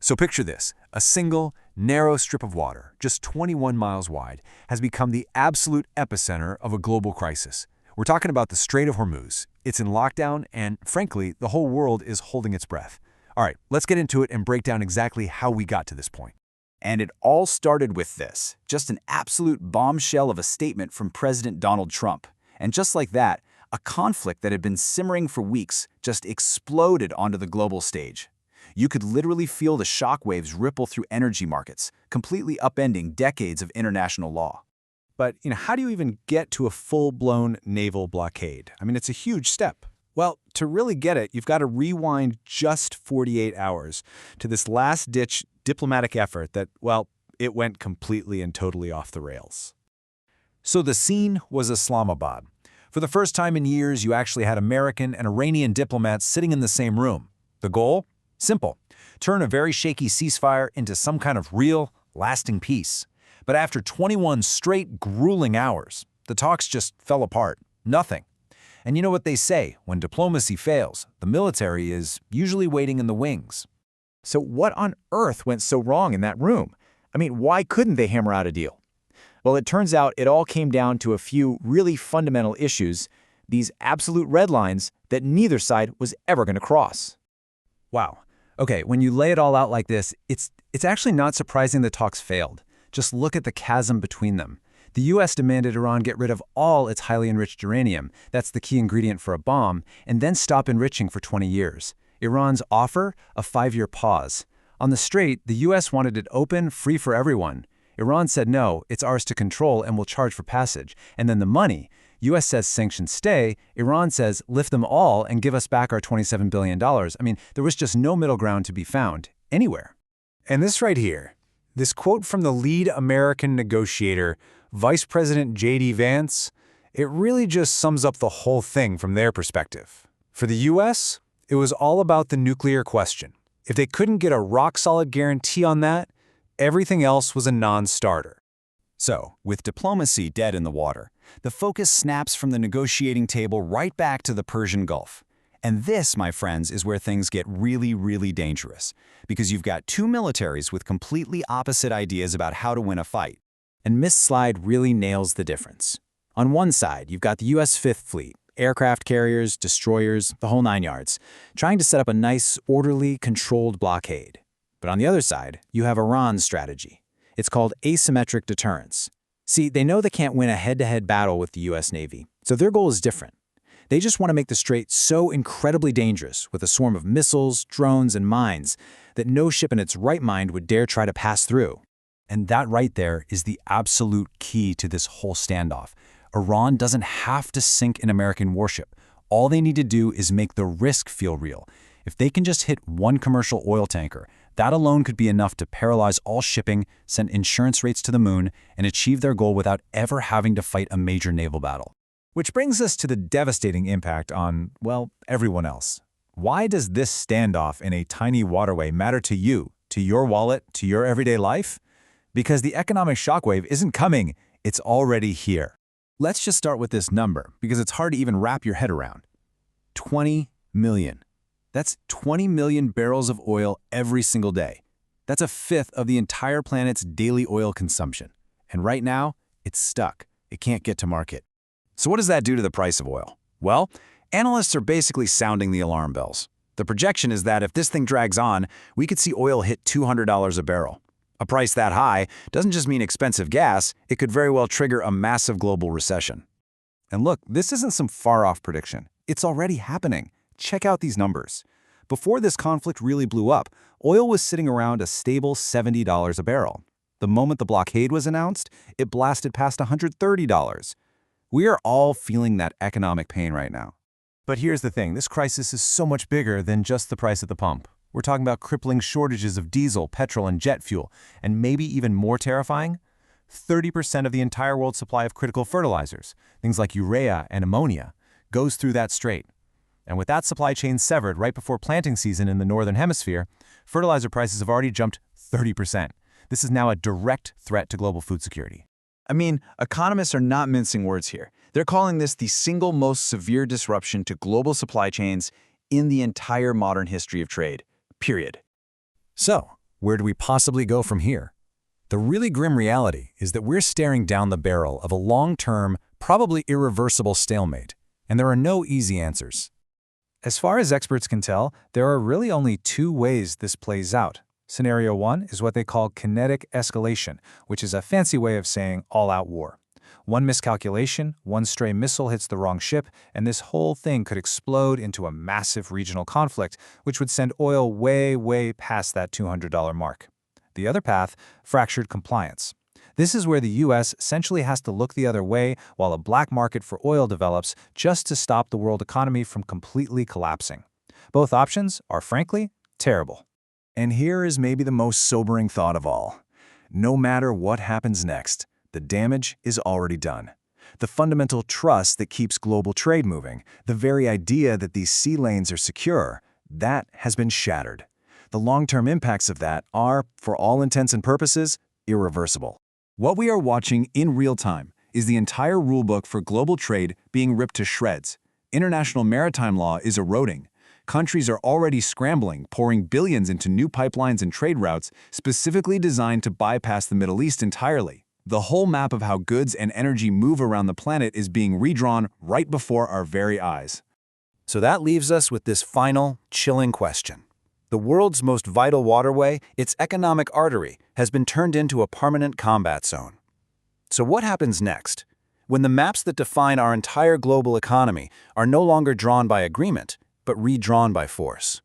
So picture this, a single, narrow strip of water, just 21 miles wide, has become the absolute epicenter of a global crisis. We're talking about the Strait of Hormuz. It's in lockdown, and frankly, the whole world is holding its breath. All right, let's get into it and break down exactly how we got to this point. And it all started with this, just an absolute bombshell of a statement from President Donald Trump. And just like that, a conflict that had been simmering for weeks just exploded onto the global stage. You could literally feel the shockwaves ripple through energy markets, completely upending decades of international law. But, how do you even get to a full-blown naval blockade? I mean, it's a huge step. Well, to really get it, you've got to rewind just 48 hours to this last-ditch diplomatic effort that, well, it went completely and totally off the rails. So the scene was Islamabad. For the first time in years, you actually had American and Iranian diplomats sitting in the same room. The goal? Simple. Turn a very shaky ceasefire into some kind of real, lasting peace. But after 21 straight, grueling hours, the talks just fell apart. Nothing. And you know what they say, when diplomacy fails, the military is usually waiting in the wings. So what on earth went so wrong in that room? I mean, why couldn't they hammer out a deal? Well, it turns out it all came down to a few really fundamental issues, these absolute red lines that neither side was ever going to cross. Wow. Okay, when you lay it all out like this, it's actually not surprising the talks failed. Just look at the chasm between them. The U.S. demanded Iran get rid of all its highly enriched uranium, that's the key ingredient for a bomb, and then stop enriching for 20 years. Iran's offer? A 5-year pause. On the Strait, the U.S. wanted it open, free for everyone. Iran said no, it's ours to control and we'll charge for passage. And then the money. U.S. says sanctions stay, Iran says lift them all and give us back our $27 billion. I mean, there was just no middle ground to be found, anywhere. And this right here, this quote from the lead American negotiator, Vice President J.D. Vance, it really just sums up the whole thing from their perspective. For the U.S., it was all about the nuclear question. If they couldn't get a rock-solid guarantee on that, everything else was a non-starter. So, with diplomacy dead in the water, the focus snaps from the negotiating table right back to the Persian Gulf. And this, my friends, is where things get really, really dangerous, because you've got two militaries with completely opposite ideas about how to win a fight. And Miss Slide really nails the difference. On one side, you've got the U.S. Fifth Fleet, aircraft carriers, destroyers, the whole 9 yards, trying to set up a nice, orderly, controlled blockade. But on the other side, you have Iran's strategy. It's called asymmetric deterrence. See, they know they can't win a head-to-head battle with the U.S. Navy, so their goal is different. They just want to make the Strait so incredibly dangerous with a swarm of missiles, drones, and mines that no ship in its right mind would dare try to pass through. And that right there is the absolute key to this whole standoff. Iran doesn't have to sink an American warship. All they need to do is make the risk feel real. If they can just hit one commercial oil tanker, that alone could be enough to paralyze all shipping, send insurance rates to the moon, and achieve their goal without ever having to fight a major naval battle. Which brings us to the devastating impact on, well, everyone else. Why does this standoff in a tiny waterway matter to you, to your wallet, to your everyday life? Because the economic shockwave isn't coming, it's already here. Let's just start with this number, because it's hard to even wrap your head around. 20 million. That's 20 million barrels of oil every single day. That's a fifth of the entire planet's daily oil consumption. And right now, it's stuck. It can't get to market. So what does that do to the price of oil? Well, analysts are basically sounding the alarm bells. The projection is that if this thing drags on, we could see oil hit $200 a barrel. A price that high doesn't just mean expensive gas, it could very well trigger a massive global recession. And look, this isn't some far-off prediction. It's already happening. Check out these numbers. Before this conflict really blew up, oil was sitting around a stable $70 a barrel. The moment the blockade was announced, it blasted past $130. We are all feeling that economic pain right now. But here's the thing, this crisis is so much bigger than just the price at the pump. We're talking about crippling shortages of diesel, petrol, and jet fuel, and maybe even more terrifying, 30% of the entire world's supply of critical fertilizers, things like urea and ammonia, goes through that strait. And with that supply chain severed right before planting season in the Northern Hemisphere, fertilizer prices have already jumped 30%. This is now a direct threat to global food security. I mean, economists are not mincing words here. They're calling this the single most severe disruption to global supply chains in the entire modern history of trade, period. So, Where do we possibly go from here? The really grim reality is that we're staring down the barrel of a long-term, probably irreversible stalemate, and there are no easy answers. As far as experts can tell, there are really only two ways this plays out. Scenario 1 is what they call kinetic escalation, which is a fancy way of saying all-out war. One miscalculation, one stray missile hits the wrong ship, and this whole thing could explode into a massive regional conflict, which would send oil way, way past that $200 mark. The other path, fractured compliance. This is where the U.S. essentially has to look the other way while a black market for oil develops just to stop the world economy from completely collapsing. Both options are, frankly, terrible. And here is maybe the most sobering thought of all. No matter what happens next, the damage is already done. The fundamental trust that keeps global trade moving, the very idea that these sea lanes are secure, that has been shattered. The long-term impacts of that are, for all intents and purposes, irreversible. What we are watching in real time is the entire rulebook for global trade being ripped to shreds. International maritime law is eroding. Countries are already scrambling, pouring billions into new pipelines and trade routes specifically designed to bypass the Middle East entirely. The whole map of how goods and energy move around the planet is being redrawn right before our very eyes. So that leaves us with this final, chilling question. The world's most vital waterway, its economic artery, has been turned into a permanent combat zone. So what happens next? When the maps that define our entire global economy are no longer drawn by agreement, but redrawn by force?